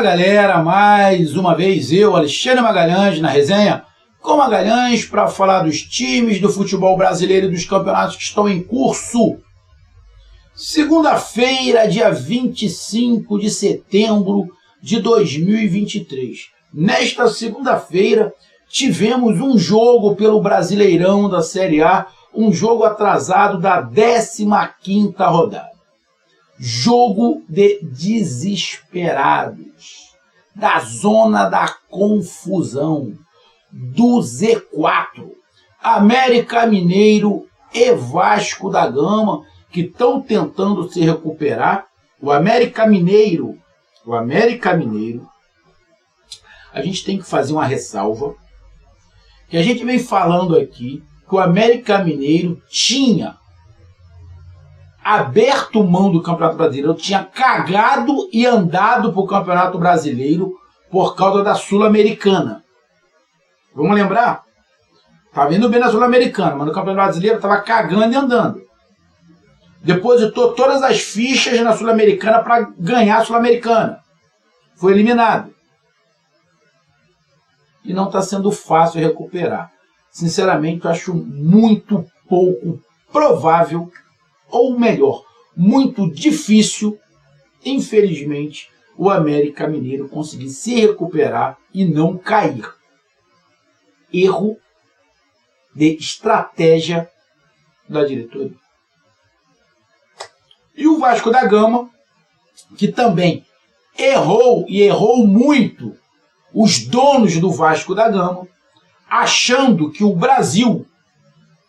Fala galera, mais uma vez eu, Alexandre Magalhães, na resenha com Magalhães para falar dos times do futebol brasileiro e dos campeonatos que estão em curso. Segunda-feira, dia 25 de setembro de 2023. Nesta segunda-feira tivemos um jogo pelo Brasileirão da Série A, um jogo atrasado da 15ª rodada. Jogo de desesperados, da zona da confusão, do Z4, América Mineiro e Vasco da Gama, que estão tentando se recuperar. O América Mineiro, a gente tem que fazer uma ressalva, que a gente vem falando aqui, que o América Mineiro tinha aberto mão do Campeonato Brasileiro, tinha cagado e andado para o Campeonato Brasileiro por causa da Sul-Americana. Vamos lembrar? Estava indo bem na Sul-Americana, mas no Campeonato Brasileiro estava cagando e andando. Depositou todas as fichas na Sul-Americana para ganhar a Sul-Americana. Foi eliminado. E não está sendo fácil recuperar. Sinceramente, eu acho muito pouco provável, ou melhor, muito difícil, infelizmente, o América Mineiro conseguir se recuperar e não cair. Erro de estratégia da diretoria. E o Vasco da Gama, que também errou, e errou muito, os donos do Vasco da Gama, achando que o Brasil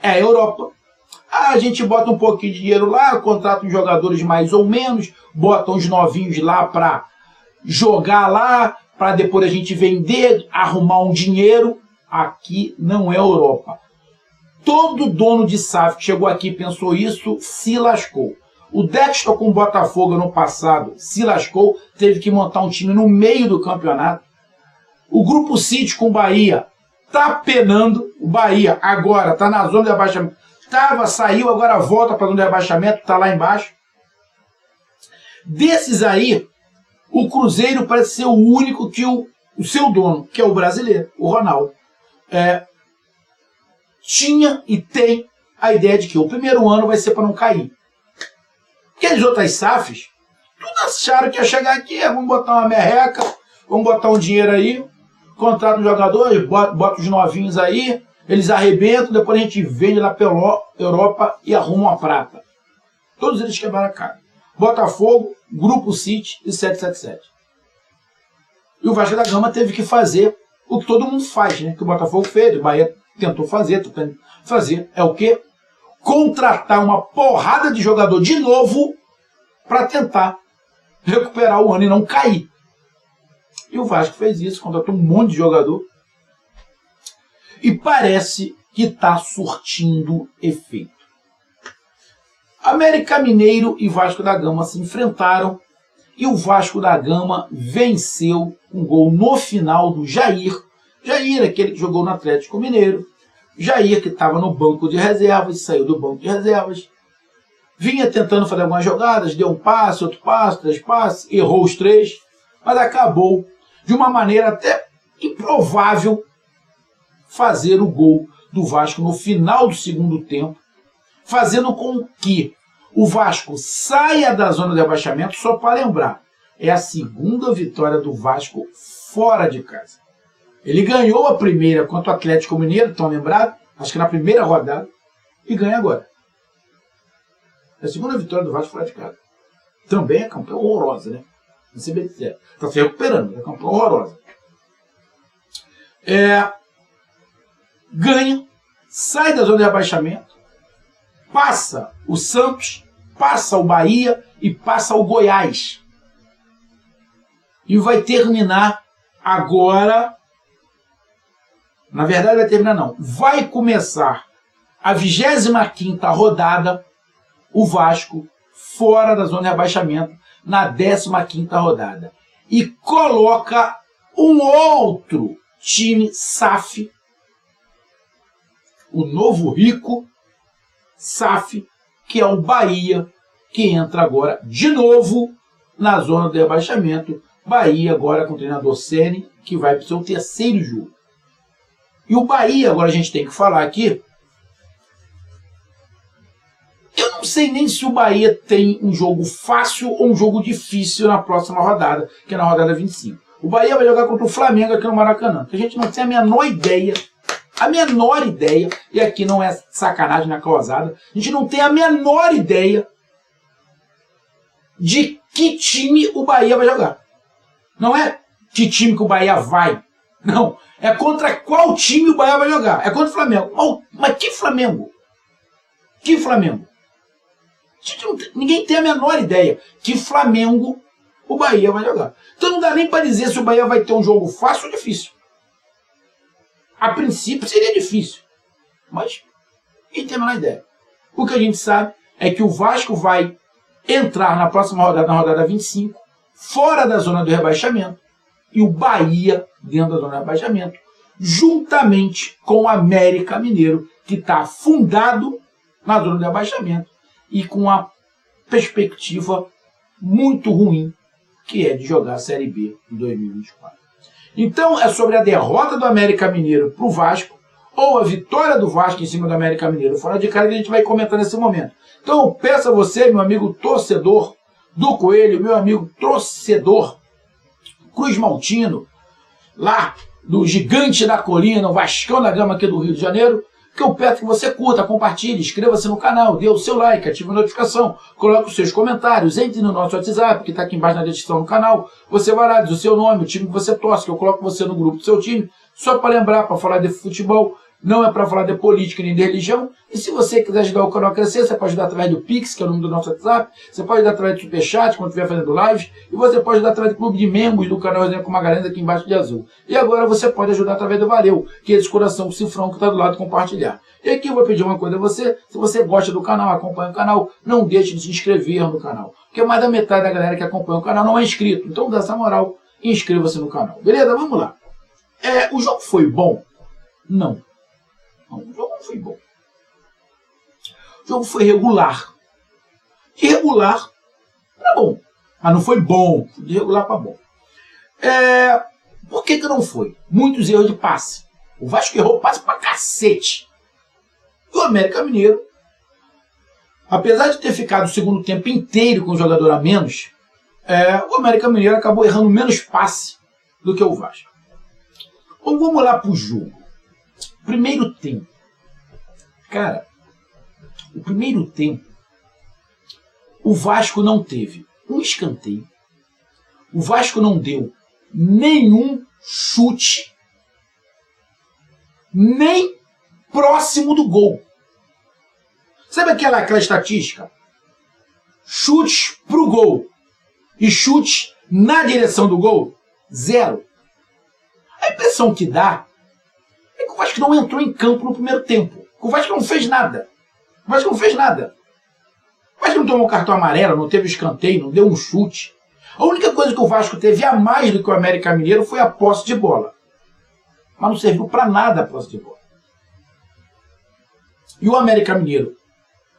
é a Europa. A gente bota um pouquinho de dinheiro lá, contrata uns jogadores mais ou menos, bota uns novinhos lá para jogar lá, para depois a gente vender, arrumar um dinheiro. Aqui não é Europa. Todo dono de SAF que chegou aqui e pensou isso, se lascou. O Dexter com o Botafogo no passado se lascou, teve que montar um time no meio do campeonato. O Grupo City com o Bahia tá penando. O Bahia agora está na zona de abaixamento. Saiu, agora volta para a zona de abaixamento, está lá embaixo. Desses aí, o Cruzeiro parece ser o único que o seu dono, que é o brasileiro, o Ronaldo, tinha e tem a ideia de que o primeiro ano vai ser para não cair. Porque as outras SAFs, tudo acharam que ia chegar aqui, vamos botar uma merreca, vamos botar um dinheiro aí, contrata os jogadores, bota os novinhos aí, eles arrebentam, depois a gente vende lá pela Europa e arruma uma prata. Todos eles quebraram a cara. Botafogo, Grupo City e 777. E o Vasco da Gama teve que fazer o que todo mundo faz, né? Que o Botafogo fez, o Bahia tentou fazer, é o quê? Contratar uma porrada de jogador de novo para tentar recuperar o ano e não cair. E o Vasco fez isso, contratou um monte de jogador. E parece que está surtindo efeito. América Mineiro e Vasco da Gama se enfrentaram e o Vasco da Gama venceu um gol no final do Jair. Jair, aquele que jogou no Atlético Mineiro. Jair, que estava no banco de reservas, saiu do banco de reservas. Vinha tentando fazer algumas jogadas, deu um passe, outro passe, 3 passes, errou os 3, mas acabou de uma maneira até improvável fazer o gol do Vasco no final do segundo tempo, fazendo com que o Vasco saia da zona de abaixamento. Só para lembrar, é a segunda vitória do Vasco fora de casa. Ele ganhou a primeira contra o Atlético Mineiro, estão lembrados? Acho que na primeira rodada, e ganha agora. É a segunda vitória do Vasco fora de casa. Também é campanha horrorosa, né? Não sei bem dizer. Está se recuperando, é campanha horrorosa. Ganha, sai da zona de abaixamento, passa o Santos, passa o Bahia e passa o Goiás. E vai terminar agora, na verdade vai terminar não, vai começar a 25ª rodada, o Vasco fora da zona de abaixamento, na 15ª rodada. E coloca um outro time SAF, o novo rico SAF, que é o Bahia, que entra agora de novo na zona de rebaixamento, Bahia agora com o treinador Ceni, que vai para o seu terceiro jogo. E o Bahia, agora a gente tem que falar aqui, eu não sei nem se o Bahia tem um jogo fácil ou um jogo difícil na próxima rodada, que é na rodada 25. O Bahia vai jogar contra o Flamengo aqui no Maracanã, que a gente não tem a menor ideia, e aqui não é sacanagem na causada, a gente não tem a menor ideia de que time o Bahia vai jogar. Não é que time que o Bahia vai, não, é contra qual time o Bahia vai jogar, é contra o Flamengo. Mas que Flamengo? Que Flamengo? Ninguém tem a menor ideia que Flamengo o Bahia vai jogar. Então não dá nem para dizer se o Bahia vai ter um jogo fácil ou difícil. A princípio seria difícil, mas ninguém tem a menor ideia. O que a gente sabe é que o Vasco vai entrar na próxima rodada, na rodada 25, fora da zona do rebaixamento, e o Bahia dentro da zona do rebaixamento, juntamente com o América Mineiro, que está afundado na zona do rebaixamento e com a perspectiva muito ruim, que é de jogar a Série B em 2024. Então é sobre a derrota do América Mineiro para o Vasco, ou a vitória do Vasco em cima do América Mineiro fora de casa, que a gente vai comentar nesse momento. Então eu peço a você, meu amigo torcedor do Coelho, meu amigo torcedor Cruz Maltino, lá do Gigante da Colina, o Vascão da Gama aqui do Rio de Janeiro, que eu peço que você curta, compartilhe, inscreva-se no canal, dê o seu like, ative a notificação, coloque os seus comentários, entre no nosso WhatsApp, que está aqui embaixo na descrição do canal. Você vai lá, diz o seu nome, o time que você torce, que eu coloco você no grupo do seu time, só para lembrar, para falar de futebol, não é para falar de política nem de religião. E se você quiser ajudar o canal a crescer, você pode ajudar através do Pix, que é o nome do nosso WhatsApp, você pode ajudar através do Superchat, quando estiver fazendo live, e você pode ajudar através do clube de membros do canal Resenha com Magalhães, aqui embaixo de azul. E agora você pode ajudar através do Valeu, que é esse coração com cifrão que está do lado de compartilhar. E aqui eu vou pedir uma coisa a você, se você gosta do canal, acompanha o canal, não deixe de se inscrever no canal, porque mais da metade da galera que acompanha o canal não é inscrito, então dá essa moral e inscreva-se no canal. Beleza? Vamos lá. O jogo foi bom? Não. Não, o jogo não foi bom. O jogo foi regular. De regular para bom. Mas não foi bom. De regular para bom. Por que não foi? Muitos erros de passe. O Vasco errou passe pra cacete. E o América Mineiro, apesar de ter ficado o segundo tempo inteiro com o jogador a menos, o América Mineiro acabou errando menos passe do que o Vasco. Então vamos lá pro jogo. Primeiro tempo. Cara, o primeiro tempo, o Vasco não teve um escanteio. O Vasco não deu nenhum chute, nem próximo do gol. Sabe aquela estatística? Chutes pro gol e chutes na direção do gol? Zero. A impressão que dá é que o Vasco não entrou em campo no primeiro tempo. O Vasco não fez nada. O Vasco não fez nada. O Vasco não tomou cartão amarelo, não teve escanteio, não deu um chute. A única coisa que o Vasco teve a mais do que o América Mineiro foi a posse de bola. Mas não serviu para nada a posse de bola. E o América Mineiro,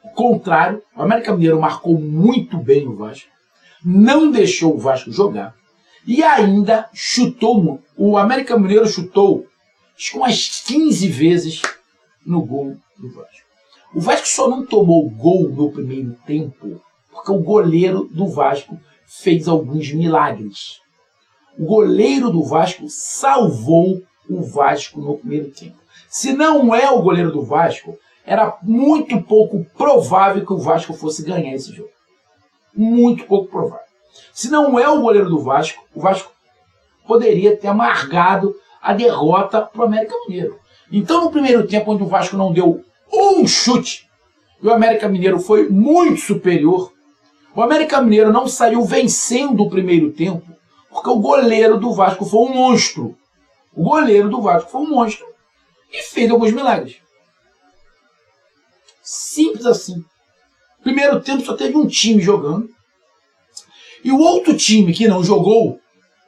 ao contrário, o América Mineiro marcou muito bem o Vasco, não deixou o Vasco jogar e ainda chutou. O América Mineiro chutou acho que umas 15 vezes no gol do Vasco. O Vasco só não tomou gol no primeiro tempo porque o goleiro do Vasco fez alguns milagres. O goleiro do Vasco salvou o Vasco no primeiro tempo. Se não é o goleiro do Vasco, era muito pouco provável que o Vasco fosse ganhar esse jogo. Muito pouco provável. Se não é o goleiro do Vasco, o Vasco poderia ter amargado a derrota para o América Mineiro. Então, no primeiro tempo, onde o Vasco não deu um chute, e o América Mineiro foi muito superior, o América Mineiro não saiu vencendo o primeiro tempo, porque o goleiro do Vasco foi um monstro. O goleiro do Vasco foi um monstro e fez alguns milagres. Simples assim. Primeiro tempo só teve um time jogando. E o outro time que não jogou,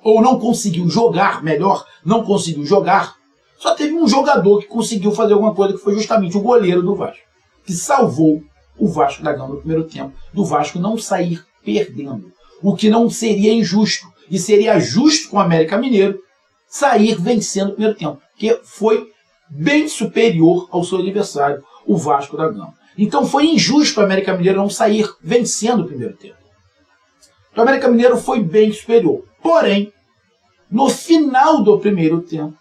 ou não conseguiu jogar, melhor, não conseguiu jogar, só teve um jogador que conseguiu fazer alguma coisa, que foi justamente o goleiro do Vasco, que salvou o Vasco da Gama no primeiro tempo, do Vasco não sair perdendo. O que não seria injusto. e seria justo com o América Mineiro sair vencendo o primeiro tempo, porque foi bem superior ao seu adversário, o Vasco da Gama. Então foi injusto o América Mineiro não sair vencendo o primeiro tempo. O América Mineiro foi bem superior. Porém, no final do primeiro tempo,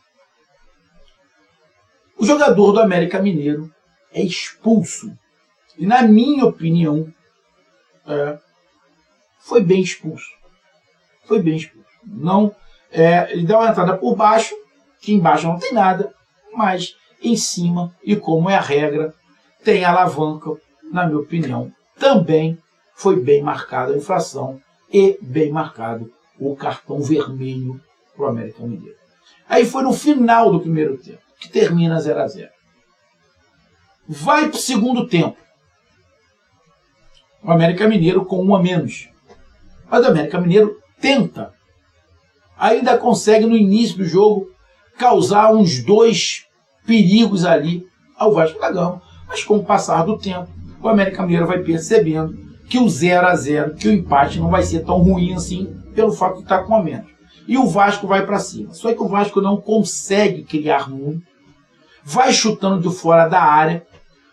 o jogador do América Mineiro é expulso. E, na minha opinião, foi bem expulso. Foi bem expulso. Não, ele deu uma entrada por baixo, que embaixo não tem nada, mas em cima, e como é a regra, tem alavanca, na minha opinião. Também foi bem marcada a infração e bem marcado o cartão vermelho para o América Mineiro. Aí foi no final do primeiro tempo, que termina 0-0. Vai para o segundo tempo. O América Mineiro com 1 a menos. Mas o América Mineiro tenta. Ainda consegue no início do jogo causar uns 2 perigos ali ao Vasco da Gama. Mas com o passar do tempo, o América Mineiro vai percebendo que o 0-0, que o empate não vai ser tão ruim assim, pelo fato de estar com a menos. E o Vasco vai para cima. Só que o Vasco não consegue criar muito. Vai chutando de fora da área.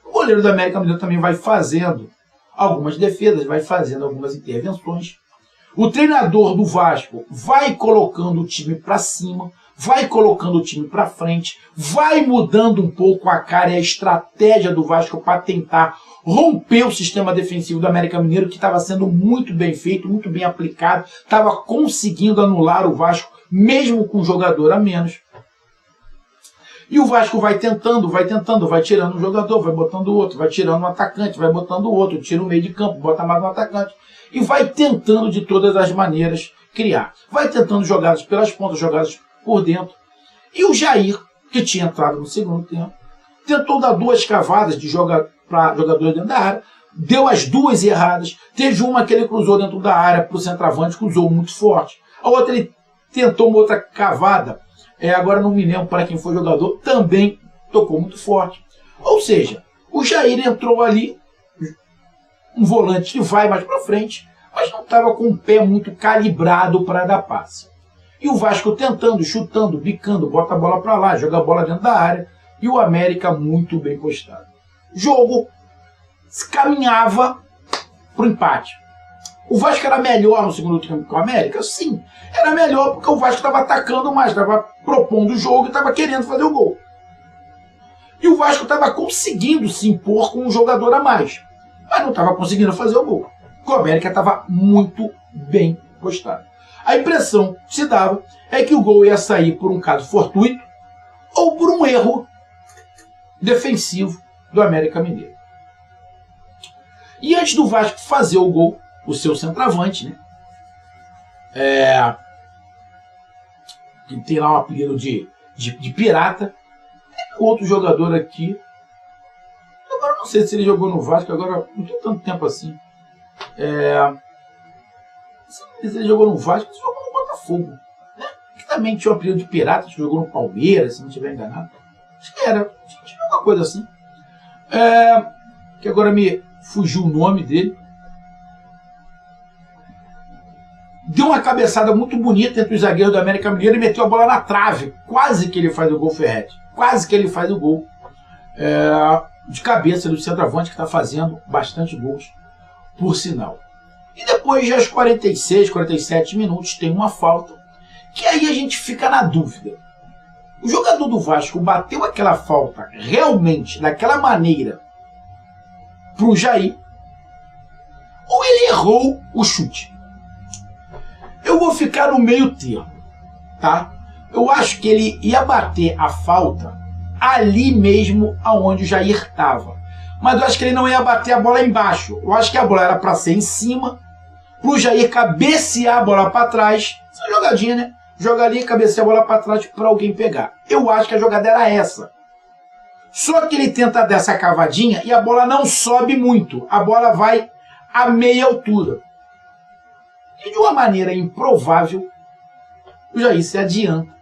O goleiro do América Mineiro também vai fazendo algumas defesas, vai fazendo algumas intervenções. O treinador do Vasco vai colocando o time para cima, vai colocando o time para frente, vai mudando um pouco a cara e a estratégia do Vasco para tentar romper o sistema defensivo do América Mineiro, que estava sendo muito bem feito, muito bem aplicado, estava conseguindo anular o Vasco, mesmo com um jogador a menos. E o Vasco vai tentando, vai tirando um jogador, vai botando outro, vai tirando um atacante, vai botando outro, tira o meio de campo, bota mais um atacante, e vai tentando de todas as maneiras criar. Vai tentando jogadas pelas pontas, jogadas por dentro. E o Jair, que tinha entrado no segundo tempo, tentou dar 2 cavadas para jogadores dentro da área, deu as 2 erradas. Teve uma que ele cruzou dentro da área para o centroavante, cruzou muito forte. A outra ele tentou uma outra cavada, agora não me lembro para quem foi o jogador, também tocou muito forte. Ou seja, o Jair entrou ali, um volante que vai mais para frente, mas não estava com o pé muito calibrado para dar passe. E o Vasco tentando, chutando, bicando, bota a bola para lá, joga a bola dentro da área, e o América muito bem postado. O jogo se caminhava para o empate. O Vasco era melhor no segundo tempo que o América? Sim, era melhor porque o Vasco estava atacando mais, estava propondo o jogo e estava querendo fazer o gol. E o Vasco estava conseguindo se impor com um jogador a mais, mas não estava conseguindo fazer o gol. O América estava muito bem postado. A impressão que se dava é que o gol ia sair por um caso fortuito ou por um erro defensivo do América Mineiro. E antes do Vasco fazer o gol, o seu centroavante, né? Que tem lá um apelido de pirata. Tem outro jogador aqui. Agora não sei se ele jogou no Vasco, agora não tem tanto tempo assim. Não sei se ele jogou no Vasco, se jogou no Botafogo, né? Que também tinha um apelido de pirata, que jogou no Palmeiras, se não estiver enganado. Acho que era, tinha alguma coisa assim. Que agora me fugiu o nome dele. Deu uma cabeçada muito bonita entre os zagueiros do América Mineiro e meteu a bola na trave. Quase que ele faz o gol, Ferretti. Quase que ele faz o gol. De cabeça do centroavante, que está fazendo bastante gols, por sinal. E depois, já aos 46, 47 minutos, tem uma falta, que aí a gente fica na dúvida. O jogador do Vasco bateu aquela falta realmente, daquela maneira, para o Jair, ou ele errou o chute? Eu vou ficar no meio termo, tá? Eu acho que ele ia bater a falta ali mesmo aonde o Jair estava. Mas eu acho que ele não ia bater a bola embaixo. Eu acho que a bola era para ser em cima, para o Jair cabecear a bola para trás. Essa jogadinha, né? Joga ali, cabecear a bola para trás para alguém pegar. Eu acho que a jogada era essa. Só que ele tenta dar essa cavadinha e a bola não sobe muito. A bola vai a meia altura. E de uma maneira improvável, o Jair se adianta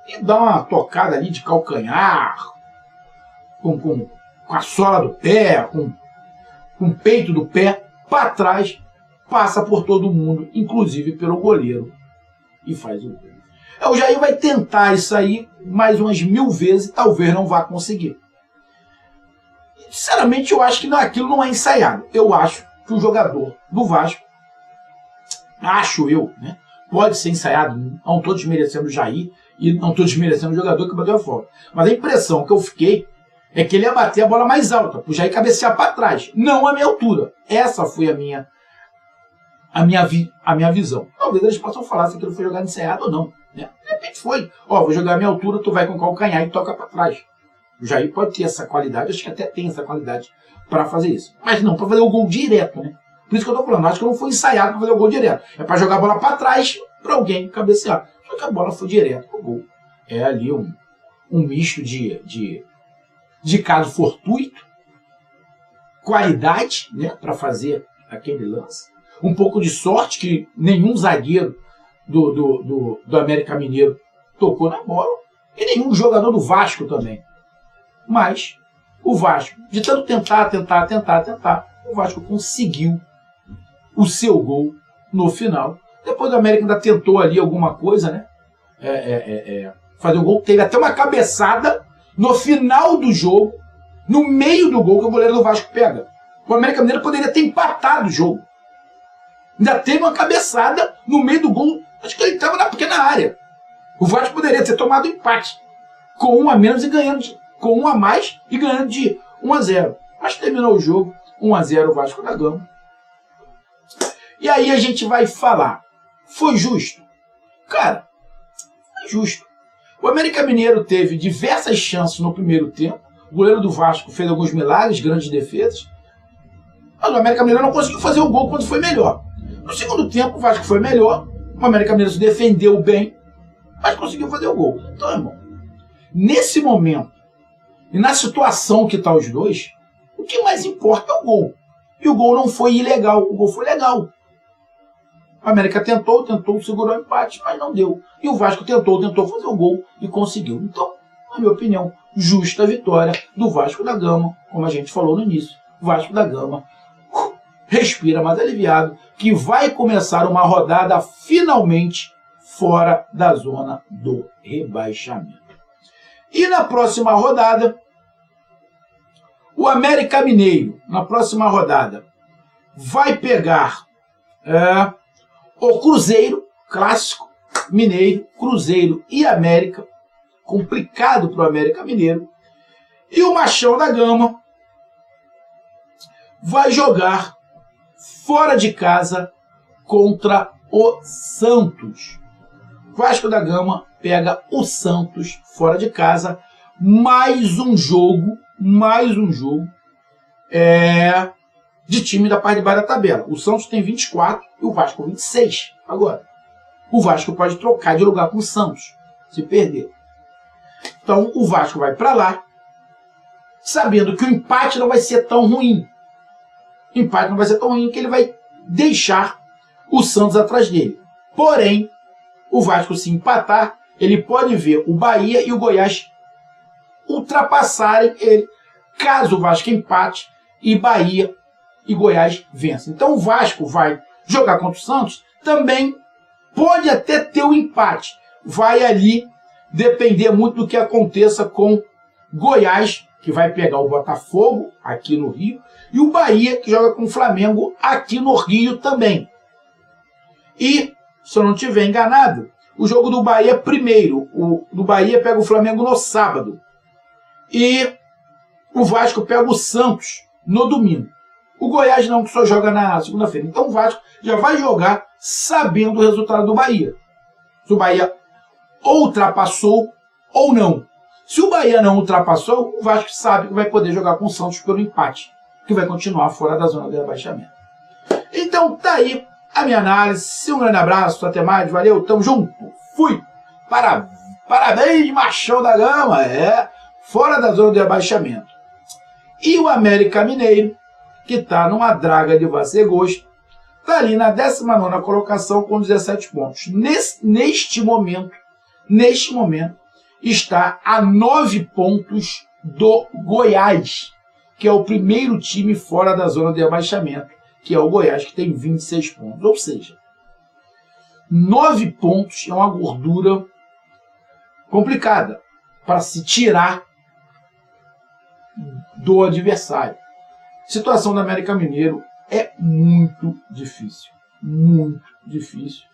e dá uma tocada ali de calcanhar, com a sola do pé, com o peito do pé, para trás, passa por todo mundo, inclusive pelo goleiro e faz o gol. O Jair vai tentar isso aí mais umas 1000 vezes e talvez não vá conseguir. Sinceramente, eu acho que aquilo não é ensaiado. Eu acho que o jogador do Vasco, acho eu, né, pode ser ensaiado. Não estou desmerecendo o Jair e não estou desmerecendo o jogador que bateu a falta. Mas a impressão que eu fiquei é que ele ia bater a bola mais alta, para o Jair cabecear para trás, não a minha altura. Essa foi a minha visão. Talvez eles possam falar se aquilo foi jogado ensaiado ou não. Né? De repente foi. Vou jogar a minha altura, tu vai com o calcanhar e toca para trás. O Jair pode ter essa qualidade, acho que até tem essa qualidade para fazer isso. Mas não para fazer o gol direto, né? Por isso que eu estou falando, acho que não foi ensaiado para fazer o gol direto. É para jogar a bola para trás para alguém cabecear. Só que a bola foi direto pro gol. É ali um misto de caso fortuito, qualidade, né, para fazer aquele lance. Um pouco de sorte que nenhum zagueiro do América Mineiro tocou na bola. E nenhum jogador do Vasco também. Mas o Vasco, de tanto tentar, o Vasco conseguiu o seu gol no final. Depois do América ainda tentou ali alguma coisa, né? Fazer o gol. Teve até uma cabeçada no final do jogo, no meio do gol, que o goleiro do Vasco pega. O América Mineiro poderia ter empatado o jogo. Ainda teve uma cabeçada no meio do gol. Acho que ele estava na pequena área. O Vasco poderia ter tomado empate. Com um a menos e ganhando com um a mais e ganhando de 1-0. Mas terminou o jogo, 1-0 o Vasco da Gama. E aí a gente vai falar, foi justo? Cara, foi justo. O América Mineiro teve diversas chances no primeiro tempo. O goleiro do Vasco fez alguns milagres, grandes defesas. Mas o América Mineiro não conseguiu fazer o gol quando foi melhor. No segundo tempo, o Vasco foi melhor. O América Mineiro se defendeu bem, mas conseguiu fazer o gol. Então, irmão, nesse momento, e na situação que está os dois, o que mais importa é o gol. E o gol não foi ilegal, o gol foi legal. O América tentou, segurou o empate, mas não deu. E o Vasco tentou fazer o gol e conseguiu. Então, na minha opinião, justa a vitória do Vasco da Gama, como a gente falou no início. O Vasco da Gama respira mais aliviado, que vai começar uma rodada finalmente fora da zona do rebaixamento. E na próxima rodada, o América Mineiro, na próxima rodada, vai pegar o Cruzeiro, clássico mineiro, Cruzeiro e América, complicado para o América Mineiro, e o Machão da Gama vai jogar fora de casa contra o Santos. Vasco da Gama pega o Santos fora de casa, mais um jogo de time da parte de baixo da tabela. O Santos tem 24 e o Vasco 26 agora. O Vasco pode trocar de lugar com o Santos, se perder. Então o Vasco vai para lá, sabendo que o empate não vai ser tão ruim. O empate não vai ser tão ruim que ele vai deixar o Santos atrás dele. Porém, o Vasco, se empatar, ele pode ver o Bahia e o Goiás ultrapassarem ele, caso o Vasco empate e Bahia e Goiás vençam. Então o Vasco vai jogar contra o Santos, também pode até ter o empate. Vai ali depender muito do que aconteça com Goiás, que vai pegar o Botafogo aqui no Rio, e o Bahia, que joga com o Flamengo aqui no Rio também. E, se eu não estiver enganado, o jogo do Bahia primeiro. O do Bahia pega o Flamengo no sábado. E o Vasco pega o Santos no domingo. O Goiás não, que só joga na segunda-feira. Então o Vasco já vai jogar sabendo o resultado do Bahia. Se o Bahia ou ultrapassou ou não. Se o Bahia não ultrapassou, o Vasco sabe que vai poder jogar com o Santos pelo empate, que vai continuar fora da zona de rebaixamento. Então tá aí a minha análise. Um grande abraço, até mais, valeu, tamo junto, fui. Parabéns, Machão da Gama, fora da zona de rebaixamento. E o América Mineiro, que está numa draga de vacegosto, está ali na 19ª colocação com 17 pontos. Neste momento, está a 9 pontos do Goiás, que é o primeiro time fora da zona de rebaixamento, que é o Goiás, que tem 26 pontos. Ou seja, 9 pontos é uma gordura complicada para se tirar do adversário. A situação do América Mineiro é muito difícil. Muito difícil.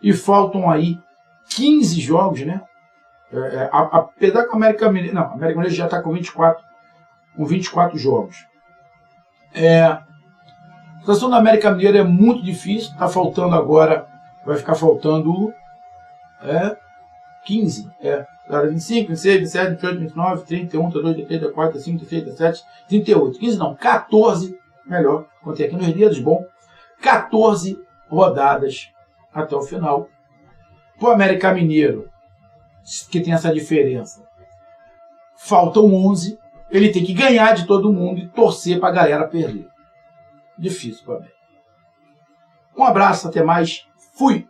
E faltam aí 15 jogos, né? Apesar que o América Mineiro... Não, o América Mineiro já está com 24 jogos. A situação do América Mineiro é muito difícil. Está faltando agora... Vai ficar faltando 15. 25, 26, 27, 28, 29, 31, 32, 33, 34, 35, 36, 37, 38. 15 não, 14. Melhor, contei aqui nos dedos, bom. 14 rodadas até o final. Para o América Mineiro, que tem essa diferença, faltam 11. Ele tem que ganhar de todo mundo e torcer para a galera perder. Difícil para mim. Um abraço, até mais. Fui!